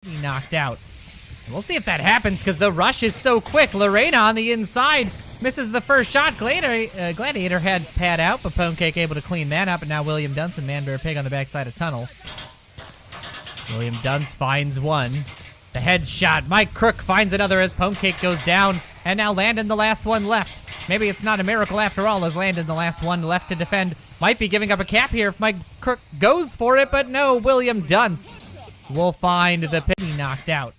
He knocked out. And we'll see if that happens because the rush is so quick. Lorena on the inside misses the first shot. Gladiator had pad out, but Pwnecake able to clean that up. And now William Dunce and Manbear Pig on the backside of tunnel. William Dunce finds one. The headshot. Mike Crook finds another as Pwnecake goes down. And now Landon the last one left. Maybe it's not a miracle after all as Landon the last one left to defend. Might be giving up a cap here if Mike Crook goes for it, but no, William Dunce will find the pit. He knocked out.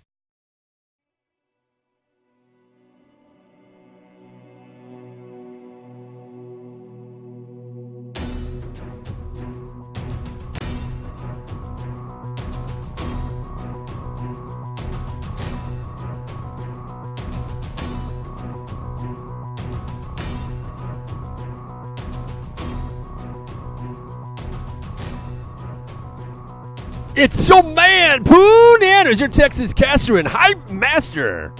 It's your man, Poon Anders, your Texas caster and hype master.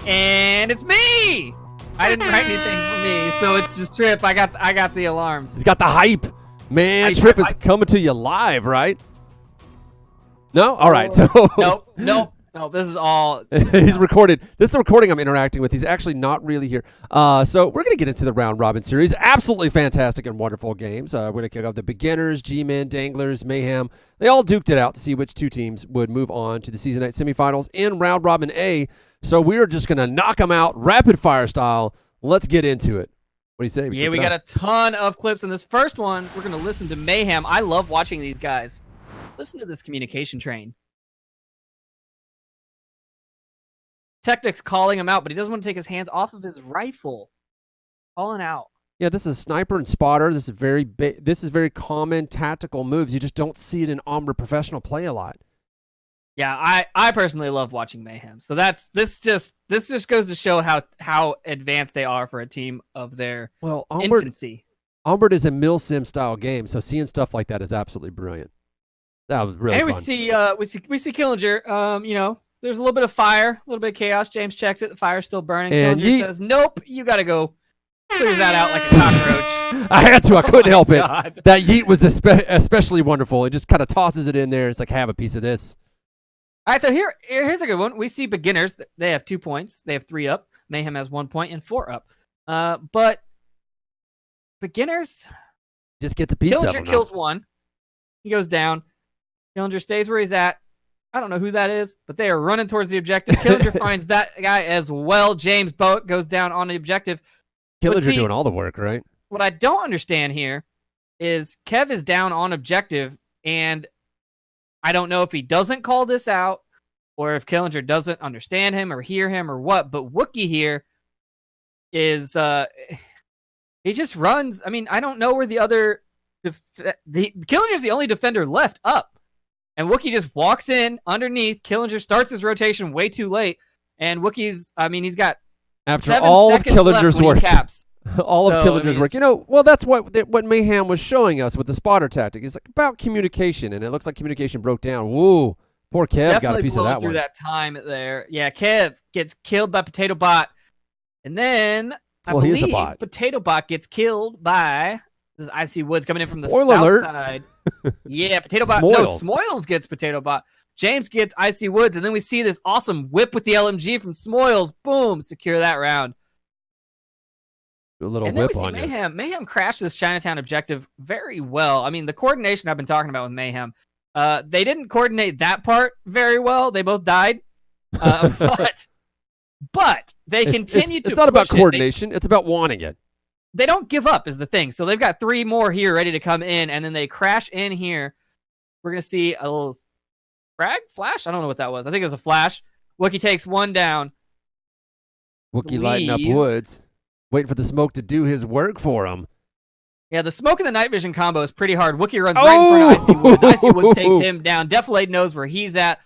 And it's me! I didn't write anything for me, so it's just Trip. I got the alarms. He's got the hype. Man, Trip is coming to you live, right? No? All right. So Nope. No, this is all. He's recorded. This is the recording I'm interacting with. He's actually not really here. So we're going to get into the round robin series. Absolutely fantastic and wonderful games. We're going to kick off the beginners, G-Men, Danglers, Mayhem. They all duked it out to see which two teams would move on to the season 8 semifinals in round robin A. So we're just going to knock them out rapid fire style. Let's get into it. What do you say? Yeah, we got a ton of clips in this first one. We're going to listen to Mayhem. I love watching these guys. Listen to this communication train. Technic's calling him out, but he doesn't want to take his hands off of his rifle. Calling out. Yeah, this is sniper and spotter. This is very common tactical moves. You just don't see it in Onward professional play a lot. Yeah, I personally love watching Mayhem. So this just goes to show how advanced they are for a team of their infancy. Onward is a milsim style game, so seeing stuff like that is absolutely brilliant. That was really fun. we see Killinger. There's a little bit of fire, a little bit of chaos. James checks it. The fire's still burning. And Killinger says, nope, you got to go. Clears that out like a cockroach. I had to. I couldn't help it. That yeet was especially wonderful. It just kind of tosses it in there. It's like, have a piece of this. All right, so here's a good one. We see beginners. They have 2 points. They have 3 up. Mayhem has 1 point and 4 up. But beginners just gets a piece of them. Killinger kills one. He goes down. Killinger stays where he's at. I don't know who that is, but they are running towards the objective. Killinger finds that guy as well. James Boat goes down on the objective. Killinger doing all the work, right? What I don't understand here is Kev is down on objective, and I don't know if he doesn't call this out or if Killinger doesn't understand him or hear him or what, but Wookie here is, he just runs. I mean, I don't know where the other, Killinger's the only defender left up. And Wookie just walks in underneath. Killinger starts his rotation way too late. And Wookie's, he's got after all of Killinger's work. All of Killinger's work. That's what Mayhem was showing us with the spotter tactic. It's like about communication, and it looks like communication broke down. Woo. Poor Kev got a piece of that one. Through that time there. Yeah, Kev gets killed by Potato Bot. And then I believe Potato Bot gets killed by... This is Icy Woods coming in from the south side. Yeah, Potato Bot. No, Smoils gets Potato Bot. James gets Icy Woods, and then we see this awesome whip with the LMG from Smoils. Boom, secure that round. A little and then whip we see on Mayhem. Mayhem crashed this Chinatown objective very well. I mean, the coordination I've been talking about with Mayhem, they didn't coordinate that part very well. They both died, but they continue to. It's not about coordination. It's about wanting it. They don't give up is the thing. So they've got 3 more here ready to come in, and then they crash in here. We're going to see a little flash? I don't know what that was. I think it was a flash. Wookie takes one down. Wookie lighting up Woods, waiting for the smoke to do his work for him. Yeah, the smoke and the night vision combo is pretty hard. Wookie runs right in front of Icy Woods. Icy Woods takes him down. Defilade knows where he's at.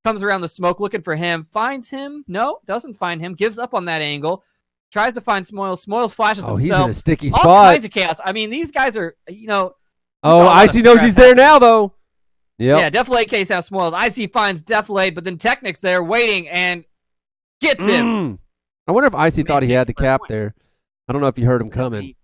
Comes around the smoke looking for him. Finds him. No, doesn't find him. Gives up on that angle. Tries to find Smoils. Smoils flashes himself. He's in a sticky spot. All kinds of chaos. I mean, these guys are, Icy knows he's there now, though. Yep. Yeah, Defilade case out Smoils. Icy finds Defilade, but then Technic's there waiting and gets him. I wonder if Icy thought he had the cap there. I don't know if you heard him coming.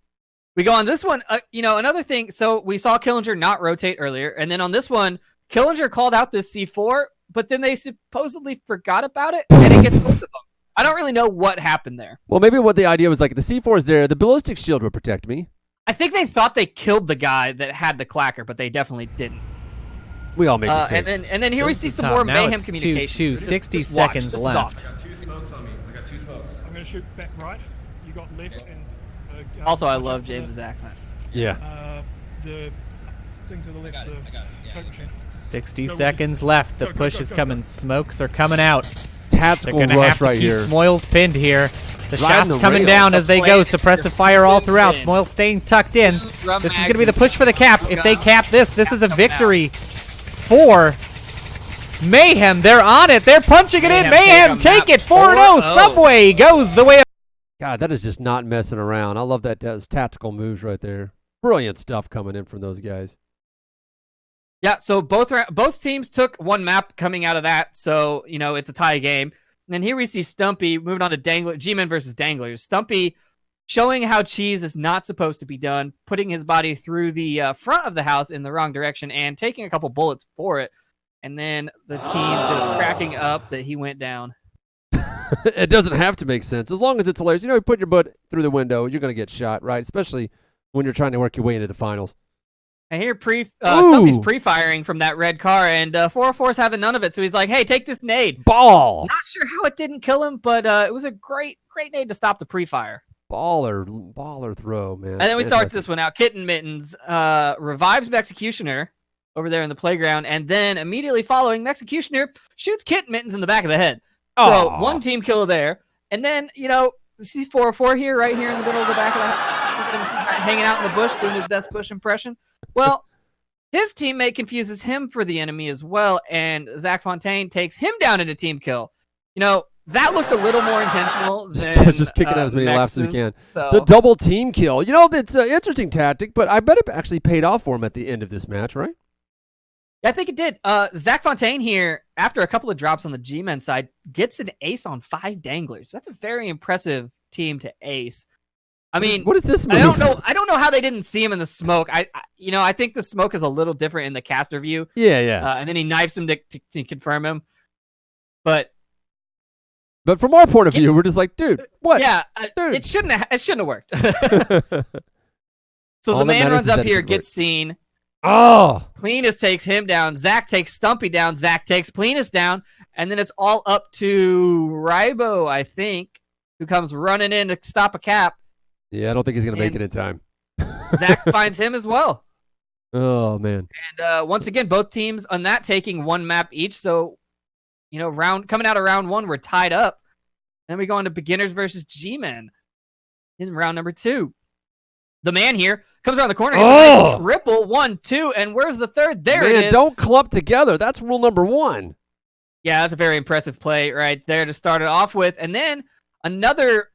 We go on this one. Another thing. So we saw Killinger not rotate earlier, and then on this one, Killinger called out this C4. but then they supposedly forgot about it, and it gets both of them. I don't really know what happened there. Well, maybe what the idea was like, the C4 is there, the ballistic shield would protect me. I think they thought they killed the guy that had the clacker, but they definitely didn't. We all make mistakes. And then here we see some more Now mayhem it's communication. 60 Just watch. seconds This is left. awesome. I got 2 smokes on me. I got 2 smokes. I'm going to shoot back right. You got left. And Also, I love James's accent. Yeah. The thing to the left. I got it. Yeah, for sure. 60 seconds left. The push is coming. Smokes are coming out. They're Tactical going to rush have to right keep here. Smoils pinned here. The Riding shots the coming rails. down as they go. Suppressive fire all throughout. Pin. Smoils staying tucked in. Drum This is mags going to be the and push for the cap. If they cap this is a Cap coming victory for Mayhem. They're on it. They're punching it in. Mayhem, take take a it. 4-0. 4-0. Subway goes the way of... God, that is just not messing around. I love that those tactical moves right there. Brilliant stuff coming in from those guys. Yeah, so both teams took one map coming out of that, so, it's a tie game. And then here we see Stumpy moving on to G-Men versus Danglers. Stumpy showing how cheese is not supposed to be done, putting his body through the front of the house in the wrong direction and taking a couple bullets for it. And then the team just cracking up that he went down. It doesn't have to make sense. As long as it's hilarious. You put your butt through the window, you're going to get shot, right? Especially when you're trying to work your way into the finals. And here Stumpy's pre-firing from that red car, and 404's having none of it, so he's like, hey, take this nade. Ball! Not sure how it didn't kill him, but it was a great nade to stop the pre-fire. Baller throw, man. And then we start this one out. Kitten Mittens revives Executioner over there in the playground, and then immediately following, Executioner shoots Kitten Mittens in the back of the head. So Aw. one team kill there, and then, you see 404 here, right here in the middle of the back of the house, hanging out in the bush, doing his best bush impression. Well, his teammate confuses him for the enemy as well, and Zach Fontaine takes him down in a team kill. That looked a little more intentional than just kicking out as many laps as we can. So. The double team kill. That's an interesting tactic, but I bet it actually paid off for him at the end of this match, right? Yeah, I think it did. Zach Fontaine here, after a couple of drops on the G-Men side, gets an ace on 5 Danglers. That's a very impressive team to ace. I mean, what is this move? I don't know how they didn't see him in the smoke. I think the smoke is a little different in the caster view. Yeah. And then he knifes him to confirm him. But from our point of view, we're just like, dude, what? yeah, Dude. it shouldn't have worked. So All the that man matters runs is up that it here, did gets seen. Oh, Plenus takes him down. Zach takes Stumpy down. Zach takes Plenus down. And then it's all up to Rybo, I think, who comes running in to stop a cap. yeah. I don't think he's gonna make it in time. Zach finds him as well. Oh man. And once again, both teams on that taking one map each. So, coming out of round 1, we're tied up. Then we go into beginners versus G-Men in round number 2. The man here comes around the corner. Gets a nice triple 1-2, and where's the third? There it is. Don't clump together. That's rule number 1. Yeah, that's a very impressive play right there to start it off with. And then another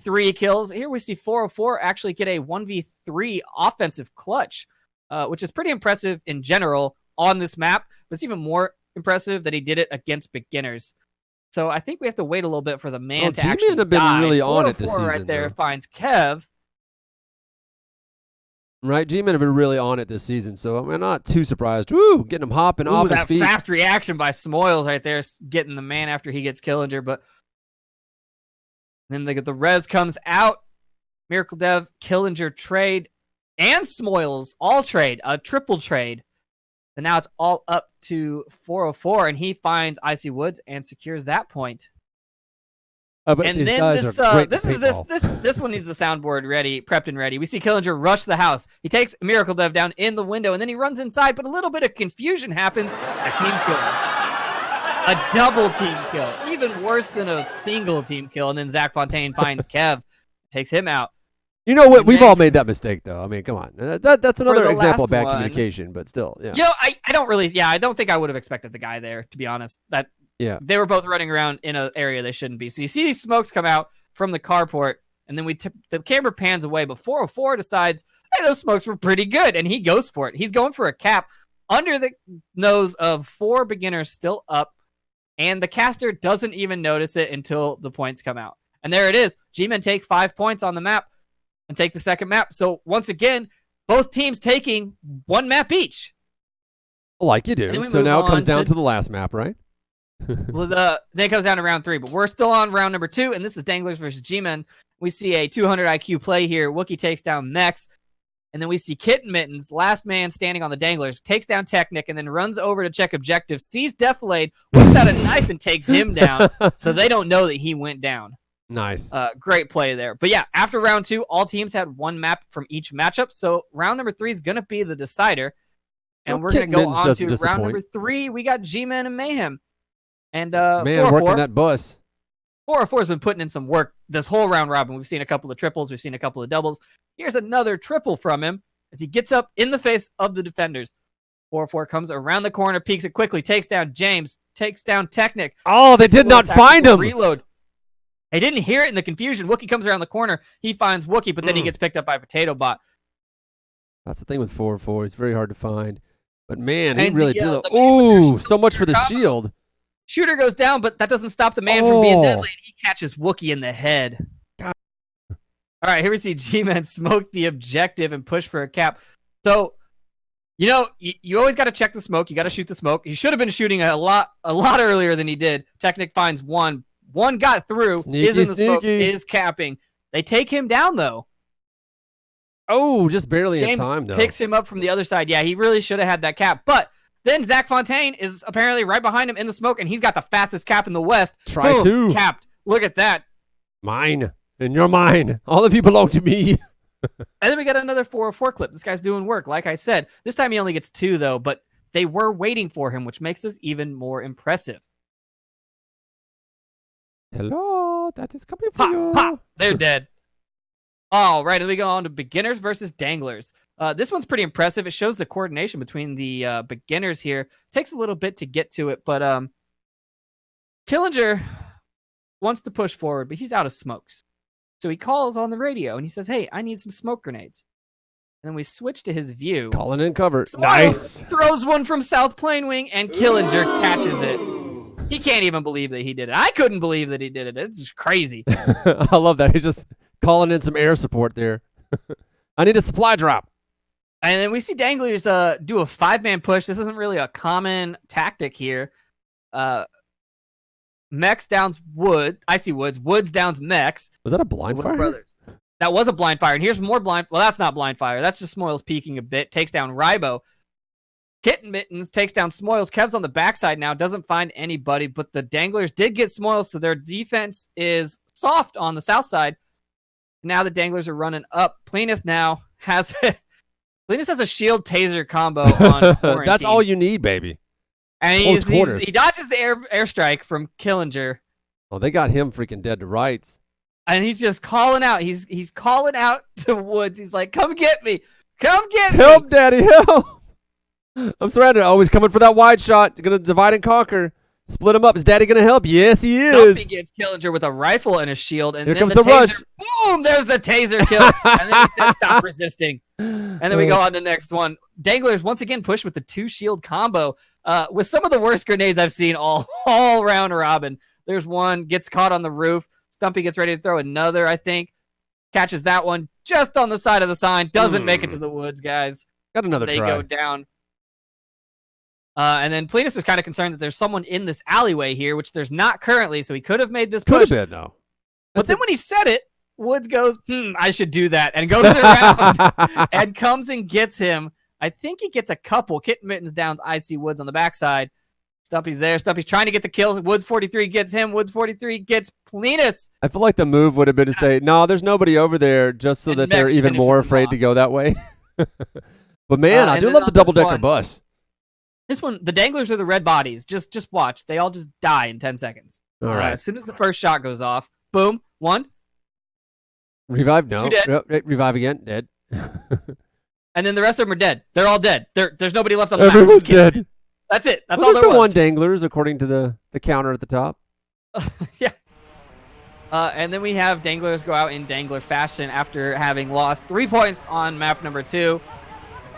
3 kills. Here we see 404 actually get a 1v3 offensive clutch, which is pretty impressive in general on this map. But it's even more impressive that he did it against beginners. So I think we have to wait a little bit for the man to G-Men actually have been die. really on it this 404 right season, there though. finds Kev. Right, G-Men have been really on it this season, so I'm not too surprised. Woo, getting him hopping off his That feet. fast reaction by Smoils right there, getting the man after he gets Killinger. But then the res comes out. Miracle Dev, Killinger trade, and Smoils all trade, a triple trade. And now it's all up to 404, and he finds Icy Woods and secures that point. But And these then guys are great this paintball. this one needs the soundboard ready, prepped and ready. We see Killinger rush the house. He takes Miracle Dev down in the window, and then he runs inside. But a little bit of confusion happens. A team kill, a double team kill, even worse than a single team kill. And then Zach Fontaine finds Kev, takes him out. You know what? And We've then- all made that mistake, though. I mean, come on. That's another the example last of bad one- communication, but still, yeah. I don't think I would have expected the guy there, to be honest. Yeah. They were both running around in an area they shouldn't be. So you see these smokes come out from the carport, and then the camera pans away, but 404 decides, hey, those smokes were pretty good, and he goes for it. He's going for a cap under the nose of 4 beginners still up, and the caster doesn't even notice it until the points come out. And there it is. G-Men take 5 points on the map and take the second map. So once again, both teams taking 1 map each. Like you And then do. we So move now it comes on down to- to the last map, right? Well, then it comes down to round 3, but we're still on round number 2, and this is Danglers versus G-Men. We see a 200 IQ play here. Wookie takes down Mex, and then we see Kitten Mittens, last man standing on the Danglers, takes down Technic, and then runs over to check objective, sees Defilade, whips out a knife and takes him down, so they don't know that he went down. Nice. Great play there. But yeah, after round 2, all teams had one map from each matchup, so round number 3 is going to be the decider, and Well, we're going Kitten to go Mittens on doesn't to round disappoint. number 3. We got G-Men and Mayhem. And Man, 404. working that bus. 404 has been putting in some work this whole round robin. We've seen a couple of triples. We've seen a couple of doubles. Here's another triple from him as he gets up in the face of the defenders. 404 comes around the corner, peeks it quickly, takes down James, takes down Technic. Oh, they did not find him. Reload. They didn't hear it in the confusion. Wookie comes around the corner. He finds Wookie, but then he gets picked up by Potato Bot. That's the thing with 404. It's very hard to find. But man, he And really the, did. the man with Ooh, their so much for the combo. shield. Shooter goes down, but that doesn't stop the man from being Oh. deadly, and he catches Wookie in the head. God. All right, here we see G-Man smoke the objective and push for a cap. So, you know, you always got to check the smoke. You got to shoot the smoke. He should have been shooting a lot earlier than he did. Technic finds one. One got through. Sneaky, is in the smoke. sneaky. Is capping. They take him down, though. Oh, just barely James in time, though. picks him up from the other side. Yeah, he really should have had that cap. But then Zach Fontaine is apparently right behind him in the smoke, and he's got the fastest cap in the West. Try Boom, to. capped. Look at that. Mine. And you're mine. All of you belong to me. And then we got another 404 clip. This guy's doing work, like I said. This time he only gets 2, though, but they were waiting for him, which makes this even more impressive. Hello, that is coming for you. Pop, pop. They're dead. All right, and we go on to beginners versus danglers. This one's pretty impressive. It shows the coordination between the beginners here. Takes a little bit to get to it, but Killinger wants to push forward, but he's out of smokes. So he calls on the radio, and he says, hey, I need some smoke grenades. And then we switch to his view. Calling in cover. Smiles, Nice. throws one from South Plane Wing, and Killinger catches it. He can't even believe that he did it. I couldn't believe that he did it. It's just crazy. I love that. He's just calling in some air support there. I need a supply drop. And then we see Danglers do a 5-man push. This isn't really a common tactic here. Mex downs Wood. I see Woods. Woods downs Mex. Was that a blind Woods fire? brothers. That was a blind fire. And here's more blind. Well, that's not blind fire. That's just Smoils peeking a bit. Takes down Rybo. Kitten Mittens takes down Smoils. Kev's on the backside now. Doesn't find anybody. But the Danglers did get Smoils, so their defense is soft on the south side. Now the Danglers are running up. Plenus now has Plenus has a shield taser combo on Quarantine. That's all you need, baby. And Close quarters. he dodges the airstrike from Killinger. Oh, they got him freaking dead to rights. And he's just calling out. He's calling out to Woods. He's like, come get me. Come get me. Help, Daddy, help. I'm surrounded. Oh, he's coming for that wide shot. Going to divide and conquer. Split him up. Is Daddy going to help? Yes, he is. Stumpy gets Killinger with a rifle and a shield. And Here then comes the the taser, rush. Boom, there's the taser kill. And then he says, stop resisting. And then we go on to the next one. Danglers once again push with the 2-shield combo with some of the worst grenades I've seen all round robin. There's one, gets caught on the roof. Stumpy gets ready to throw another, I think. Catches that one just on the side of the sign. Doesn't make it to the woods, guys. Got another They try. go down. And then Plenus is kind of concerned that there's someone in this alleyway here, which there's not currently, so he could have made this Could push. have been, though. But then when he said it, Woods goes, I should do that, and goes around and comes and gets him. I think he gets a couple. Kitten Mittens downs IC Woods on the backside. Stumpy's there. Stumpy's trying to get the kills. Woods 43 gets him. Woods 43 gets Plenus. I feel like the move would have been to say, no, there's nobody over there, just so And that they're Mex even more finishes him afraid off. to go that way. But man, I and do then love on the this double-decker one- bus. This one, the Danglers are the red bodies. Just watch. They all just die in 10 seconds. All right. As soon as the first shot goes off, boom, one. Revive? No. Two dead. Revive again. Dead. And then the rest of them are dead. They're all dead. There's nobody left on the map. Everyone's Just kidding. dead. That's it. That's Well, all there's there the one was. Danglers, according to the counter at the top. Yeah. And then we have Danglers go out in Dangler fashion after having lost 3 points on map number 2.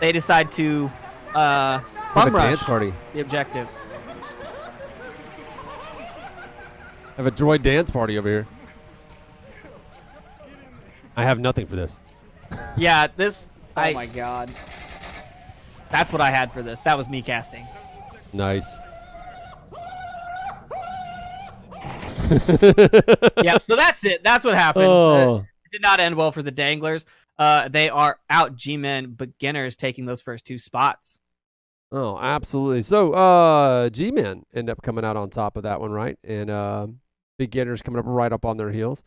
They decide to Have bum a rush dance party. the objective. Have a droid dance party over here. I have nothing for this. Yeah, this. Oh my god. That's what I had for this. That was me casting. Nice. Yep, so that's it. That's what happened. Oh. It did not end well for the Danglers. They are out G-Men beginners taking those first 2 spots. Oh, absolutely. So, G-Men end up coming out on top of that one, right? And beginners coming up right up on their heels.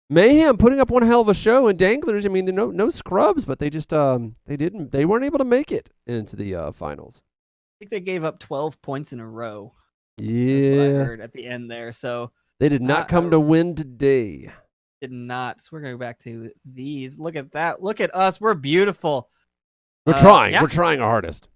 Mayhem putting up one hell of a show, and Danglers, I mean, no scrubs, but they just they weren't able to make it into the finals. I think they gave up 12 points in a row. Yeah, That's what I heard at the end there. So they did not come to win today. did not. So we're gonna go back to these. Look at that. Look at us. We're beautiful. We're trying. Yeah. We're trying our hardest.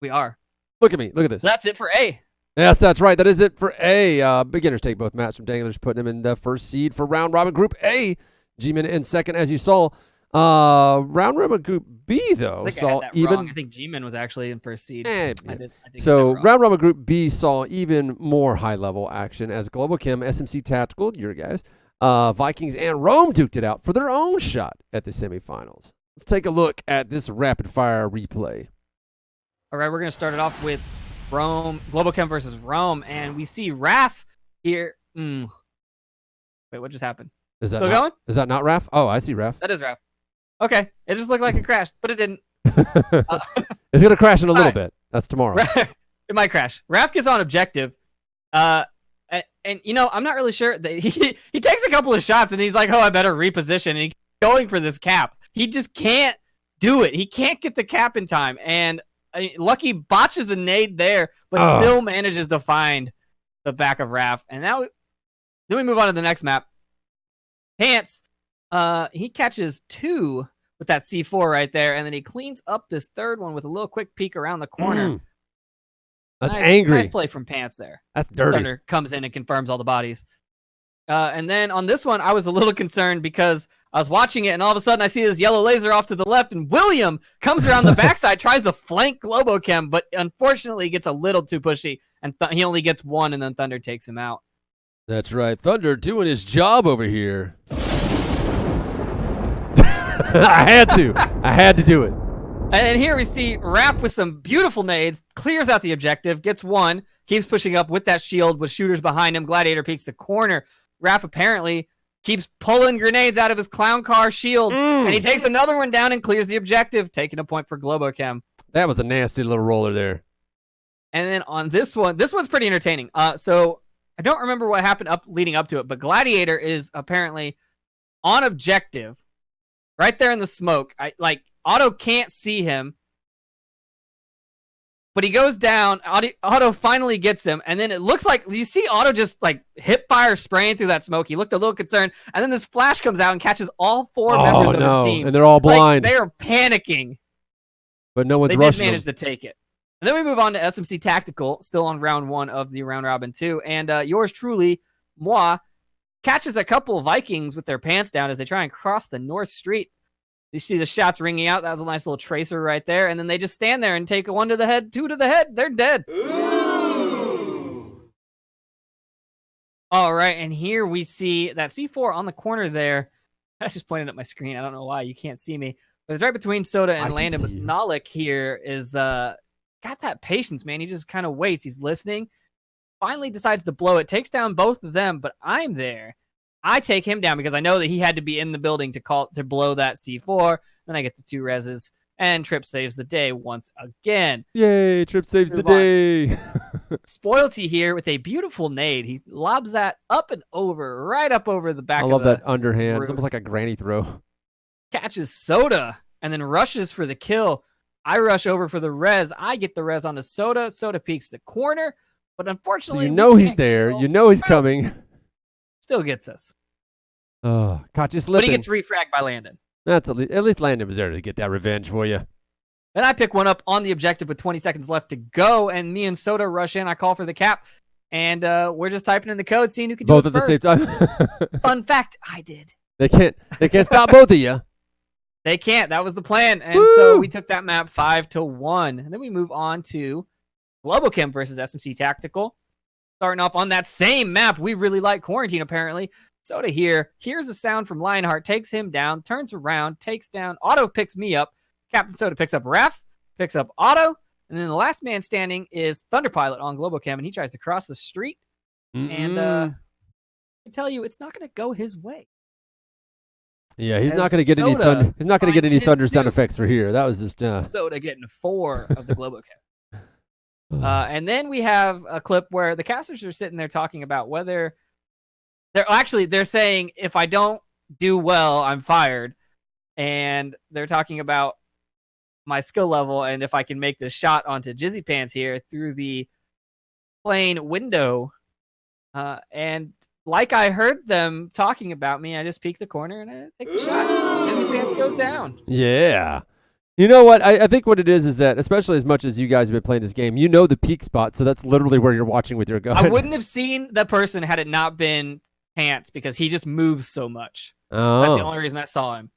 We are. Look at me. Look at this. So that's it for A. Yes, that's right. That is it for A. Beginners take both maps from Danglers, putting them in the first seed for round robin group A. G-Men in second, as you saw. Round robin group B, though, I think I had that wrong. I think G-Men was actually in first seed. I did get So that wrong. round robin group B saw even more high level action as Globo-Chem, SMC Tactical, your guys, Vikings, and Rome duked it out for their own shot at the semifinals. Let's take a look at this rapid fire replay. All right, we're going to start it off with Rome, Globo-Chem versus Rome, and we see Raph here. Wait, what just happened? Is that Still not, going? Is that not Raph? Oh, I see Raph. That is Raph. Okay, it just looked like it crashed, but it didn't. It's going to crash in a little right. bit. That's tomorrow. It might crash. Raph gets on objective, and you know, I'm not really sure. That he takes a couple of shots, and he's like, oh, I better reposition, and he's going for this cap. He just can't do it. He can't get the cap in time, and Lucky botches a nade there, but still manages to find the back of Raph. And now then we move on to the next map. Pants, he catches 2 with that C4 right there, and then he cleans up this third one with a little quick peek around the corner. That's angry. Nice play from Pants there. That's dirty. Thunder comes in and confirms all the bodies. And then on this one, I was a little concerned because I was watching it, and all of a sudden I see this yellow laser off to the left, and William comes around the backside, tries to flank Globo-Chem, but unfortunately gets a little too pushy, and he only gets 1, and then Thunder takes him out. That's right. Thunder doing his job over here. I had to do it. And here we see Raph with some beautiful nades, clears out the objective, gets 1, keeps pushing up with that shield with shooters behind him. Gladiator peeks the corner. Raph apparently keeps pulling grenades out of his clown car shield, and he takes another one down and clears the objective, taking a point for Globo-Chem. That was a nasty little roller there. And then on this one's pretty entertaining. So I don't remember what happened leading up to it, but Gladiator is apparently on objective, right there in the smoke. Otto can't see him, but he goes down. Otto finally gets him, and then it looks like you see Otto just like hip fire spraying through that smoke. He looked a little concerned, and then this flash comes out and catches all 4 members of his team, and they're all blind. They are panicking, but no one's they rushing. They did manage to take it. And then we move on to SMC Tactical, still on round 1 of the round robin 2, and yours truly, Moi, catches a couple of Vikings with their pants down as they try and cross the North Street. You see the shots ringing out. That was a nice little tracer right there. And then they just stand there and take 1 to the head, 2 to the head. They're dead. Ooh. All right, and here we see that C4 on the corner there. I just pointed at my screen. I don't know why. You can't see me. But it's right between Soda and Landon. But Nalik here is got that patience, man. He just kind of waits. He's listening. Finally decides to blow it. Takes down both of them, but I'm there. I take him down because I know that he had to be in the building to blow that C4. Then I get the 2 reses, and Trip saves the day once again. Yay, Trip saves the day. Spoilty here with a beautiful nade. He lobs that up and over, right up over the back of the I love that underhand. roof. It's almost like a granny throw. Catches Soda, and then rushes for the kill. I rush over for the res. I get the res onto Soda. Soda peeks the corner, but unfortunately, so you know he's there. You know he's coming. Still gets us. Oh, caught you slipping. But he gets refragged by Landon. That's at least Landon was there to get that revenge for you. Then I pick one up on the objective with 20 seconds left to go, and me and Soda rush in. I call for the cap, and we're just typing in the code, seeing who can both do it at first. the same time. Fun fact, I did. They can't stop both of you. They can't. That was the plan, and Woo! so we took that map 5-1, and then we move on to Globo-Chem versus SMC Tactical. Starting off on that same map, we really like Quarantine, apparently. Soda here hears a sound from Lionheart, takes him down, turns around, takes down. Otto picks me up. Captain Soda picks up Raph, picks up Otto, And then the last man standing is Thunderpilot on Globo-Chem, and he tries to cross the street. And I can tell you, it's not going to go his way. Yeah, he's As not going to get any Soda He's not going to get finds any his thunder sound new- effects for here. That was just. Soda getting 4 of the Globo-Chem. And then we have a clip where the casters are sitting there talking about whether they're saying, if I don't do well, I'm fired. And they're talking about my skill level and if I can make this shot onto Jizzy Pants here through the plane window. And like I heard them talking about me, I just peek the corner and I take the shot. Jizzy Pants goes down. Yeah. You know what? I think what it is that, especially as much as you guys have been playing this game, you know the peak spot, so that's literally where you're watching with your gun. I wouldn't have seen the person had it not been Pants because he just moves so much. Oh. That's the only reason I saw him.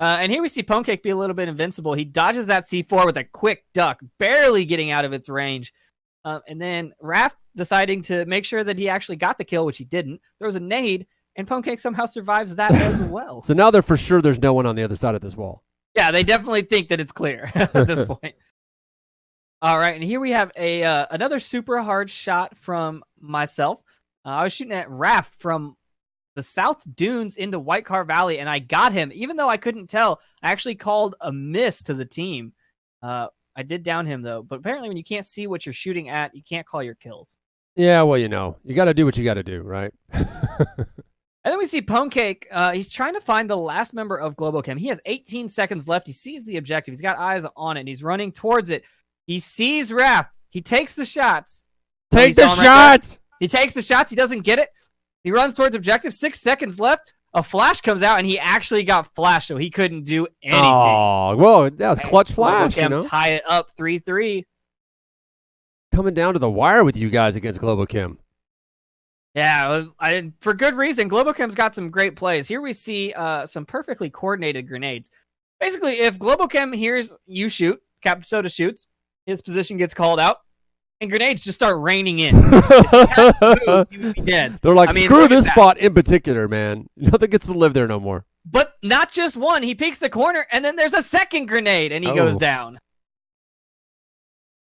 And here we see Pwnecake be a little bit invincible. He dodges that C4 with a quick duck, barely getting out of its range. And then Raph deciding to make sure that he actually got the kill, which he didn't. There was a nade, and Pwnecake somehow survives that as well. So now they're for sure there's no one on the other side of this wall. Yeah, they definitely think that it's clear at this point. All right, and here we have another super hard shot from myself. I was shooting at Raph from the South Dunes into White Car Valley, and I got him. Even though I couldn't tell, I actually called a miss to the team. I did down him, though. But apparently when you can't see what you're shooting at, you can't call your kills. Yeah, well, you know, you got to do what you got to do, right? And then we see Pwnecake. He's trying to find the last member of Globo-Chem. He has 18 seconds left. He sees the objective. He's got eyes on it, and he's running towards it. He sees Raph. He takes the shots. Take Oh, the you saw him right there? shot! He takes the shots. He doesn't get it. He runs towards objective. 6 seconds left. A flash comes out, and he actually got flashed, so he couldn't do anything. Oh, well, that was clutch flash, you Globo-Chem know? tie it up 3-3. Coming down to the wire with you guys against Globo-Chem. Yeah, for good reason. Globo-Chem's got some great plays. Here we see some perfectly coordinated grenades. Basically, if Globo-Chem hears you shoot, Captain Soda shoots, his position gets called out, and grenades just start raining in. If he had to move, he would be dead. They're like, I mean, screw look at this that. spot in particular, man. Nothing gets to live there no more. But not just one. He peeks the corner, and then there's a second grenade, and he goes down.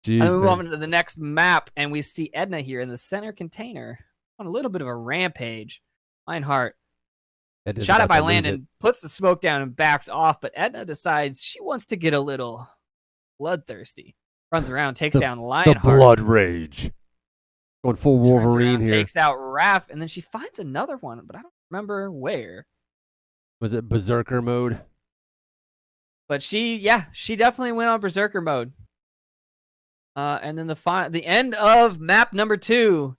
Jeez, And we move man. on to the next map, and we see Edna here in the center container on a little bit of a rampage. Lionheart, That is shot about at by to lose it. Landon, puts the smoke down and backs off, but Edna decides she wants to get a little bloodthirsty. Runs around, takes down The Lionheart. blood rage. Going full turns Wolverine around, here. Takes out Raph, and then she finds another one, but I don't remember where. Was it Berserker mode? But she definitely went on Berserker mode. And then the end of map number 2.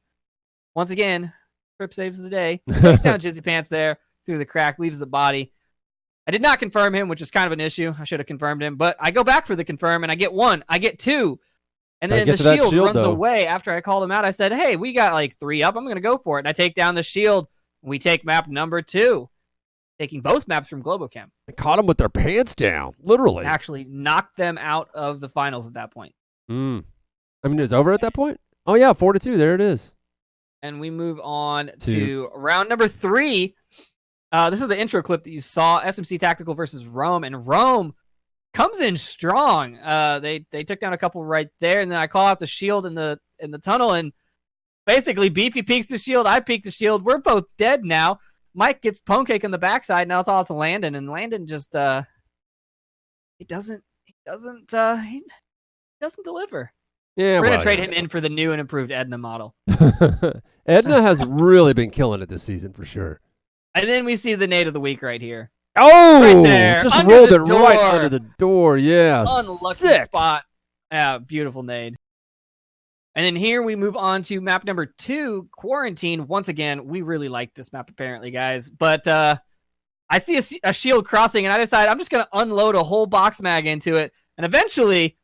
Once again, Trip saves the day. Takes down Jizzy Pants there through the crack, leaves the body. I did not confirm him, which is kind of an issue. I should have confirmed him, but I go back for the confirm, and I get 1. I get 2. And Gotta then get the to that shield shield, runs though. away after I called him out. I said, hey, we got like 3 up. I'm going to go for it. And I take down the shield. We take map number 2. Taking both maps from Globo-Chem. I caught them with their pants down, literally. Actually knocked them out of the finals at that point. I mean, it was over at that point? Oh, yeah, 4-2. There it is. And we move on to round number 3. This is the intro clip that you saw, SMC Tactical versus Rome, and Rome comes in strong. They took down a couple right there, and then I call out the shield in the tunnel, and basically Beefy peeks the shield, I peek the shield. We're both dead now. Mike gets Pwnecake on the backside. Now it's all up to Landon, and Landon just he doesn't deliver. Yeah, We're gonna well, trade yeah. him in for the new and improved Edna model. Edna has really been killing it this season for sure. And then we see the nade of the week right here. Oh, Right there, just under rolled the it right door. under the door. Yeah, Unlucky sick. spot. Yeah, beautiful nade. And then here we move on to map number 2, Quarantine. Once again, we really like this map apparently, guys. But I see a shield crossing, and I decide I'm just going to unload a whole box mag into it. And eventually,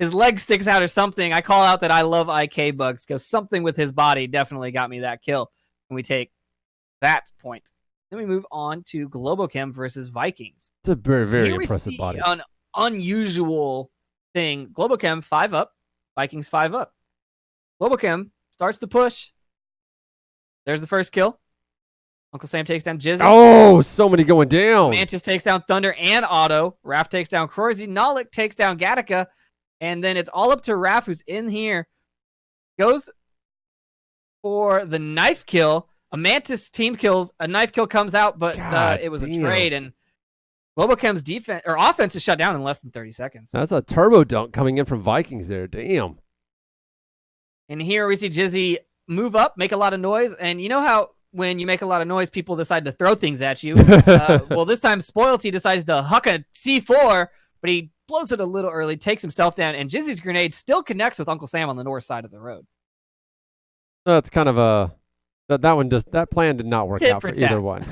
his leg sticks out or something. I call out that I love IK bugs because something with his body definitely got me that kill. And we take that point. Then we move on to Globo-Chem versus Vikings. It's a very, very Here we impressive see body. An unusual thing. Globo-Chem 5 up, Vikings 5 up. Globo-Chem starts the push. There's the first kill. Uncle Sam takes down Jizzy. Oh, so many going down. Mantis takes down Thunder and Otto. Raph takes down Crorzy. Nolik takes down Gattaca. And then it's all up to Raph, who's in here. Goes for the knife kill. A Mantis team kills. A knife kill comes out, but it was a trade. And Globo-Chem's defense or offense is shut down in less than 30 seconds. That's a turbo dunk coming in from Vikings there. Damn. And here we see Jizzy move up, make a lot of noise. And you know how when you make a lot of noise, people decide to throw things at you? Well, this time Spoilty decides to huck a C4, but he blows it a little early, takes himself down, and Jizzy's grenade still connects with Uncle Sam on the north side of the road. That's kind of a... That plan did not work out for either one.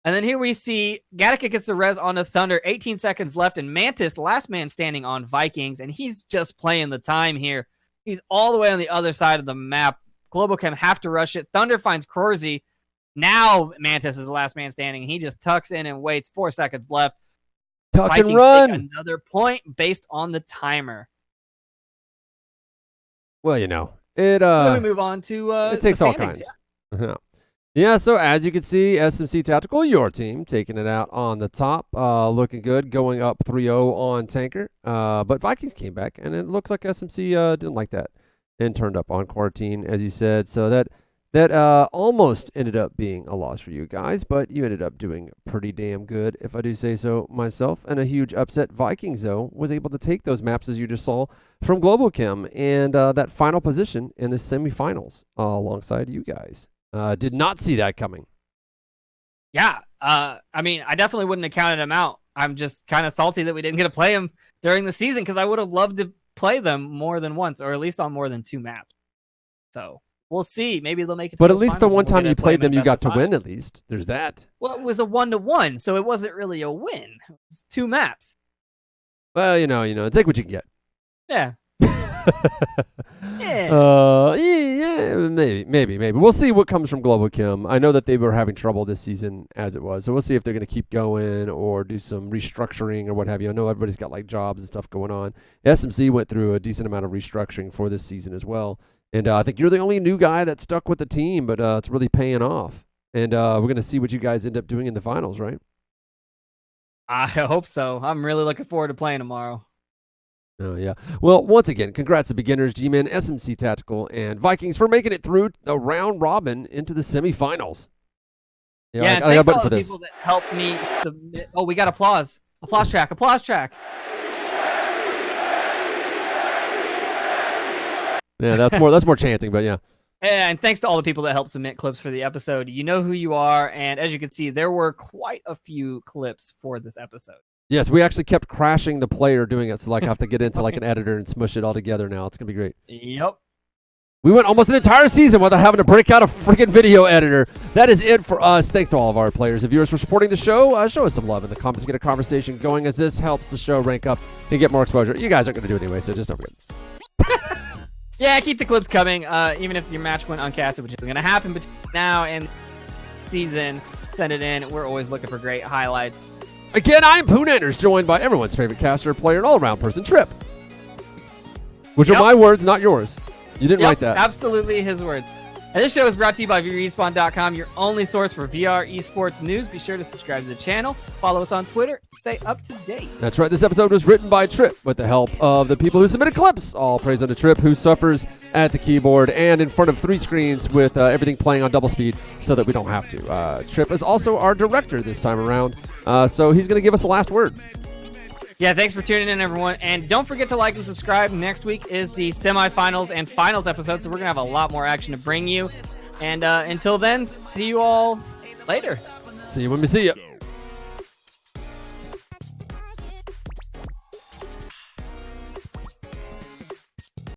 And then here we see Gattaca gets the res on the Thunder, 18 seconds left, and Mantis, last man standing on Vikings, and he's just playing the time here. He's all the way on the other side of the map. Globo-Chem have to rush it. Thunder finds Crorzy. Now Mantis is the last man standing. He just tucks in and waits. 4 seconds left. Tuck Vikings and run. take another point based on the timer. Well, you know, So then we move on to it takes the all standings, kinds. Yeah, so as you can see, SMC Tactical, your team, taking it out on the top, looking good, going up 3-0 on Tanker. But Vikings came back, and it looks like SMC didn't like that and turned up on Quarantine, as you said. So that almost ended up being a loss for you guys, but you ended up doing pretty damn good, if I do say so myself. And a huge upset. Vikings, though, was able to take those maps, as you just saw, from Globo-Chem, and that final position in the semifinals alongside you guys. Did not see that coming. Yeah. I mean, I definitely wouldn't have counted him out. I'm just kind of salty that we didn't get to play him during the season because I would have loved to play them more than once, or at least on more than 2 maps. So we'll see. Maybe they'll make it. But at least the one time you played them, you got to win at least. There's that. Well, it was a 1-1, so it wasn't really a win. It was 2 maps. Well, you know, take what you can get. Yeah. Yeah. Maybe. We'll see what comes from Globo-Chem. I know that they were having trouble this season as it was, so we'll see if they're going to keep going or do some restructuring or what have you. I know everybody's got like jobs and stuff going on. SMC went through a decent amount of restructuring for this season as well, and I think you're the only new guy that stuck with the team, but it's really paying off. And we're going to see what you guys end up doing in the finals, right? I hope so. I'm really looking forward to playing tomorrow. Oh, yeah. Well, once again, congrats to beginners, G-Men, SMC Tactical, and Vikings for making it through the round robin into the semifinals. Yeah, I got a thanks to button all for the this. people that helped me submit. Oh, we got applause. Applause track. Yeah, that's more chanting, but yeah. And thanks to all the people that helped submit clips for the episode. You know who you are, and as you can see, there were quite a few clips for this episode. Yes, we actually kept crashing the player doing it, so like I have to get into like an editor and smush it all together now. It's gonna be great. Yep. We went almost an entire season without having to break out a freaking video editor. That is it for us. Thanks to all of our players and viewers for supporting the show. Show us some love in the comments. Get a conversation going, as this helps the show rank up and get more exposure. You guys aren't gonna do it anyway, so just don't forget. Yeah, keep the clips coming. Even if your match went uncasted, which isn't gonna happen between now and season, send it in. We're always looking for great highlights. Again, I'm Poonanders, joined by everyone's favorite caster, player, and all-around person, Trip. Which are my words, not yours. You didn't write that. Absolutely his words. And this show is brought to you by VRespawn.com, your only source for VR esports news. Be sure to subscribe to the channel, follow us on Twitter, stay up to date. That's right. This episode was written by Trip with the help of the people who submitted clips. All praise unto Trip, who suffers at the keyboard and in front of 3 screens with everything playing on double speed so that we don't have to. Trip is also our director this time around, so he's going to give us the last word. Yeah, thanks for tuning in, everyone. And don't forget to like and subscribe. Next week is the semifinals and finals episode, so we're going to have a lot more action to bring you. And until then, see you all later. See you when we see you.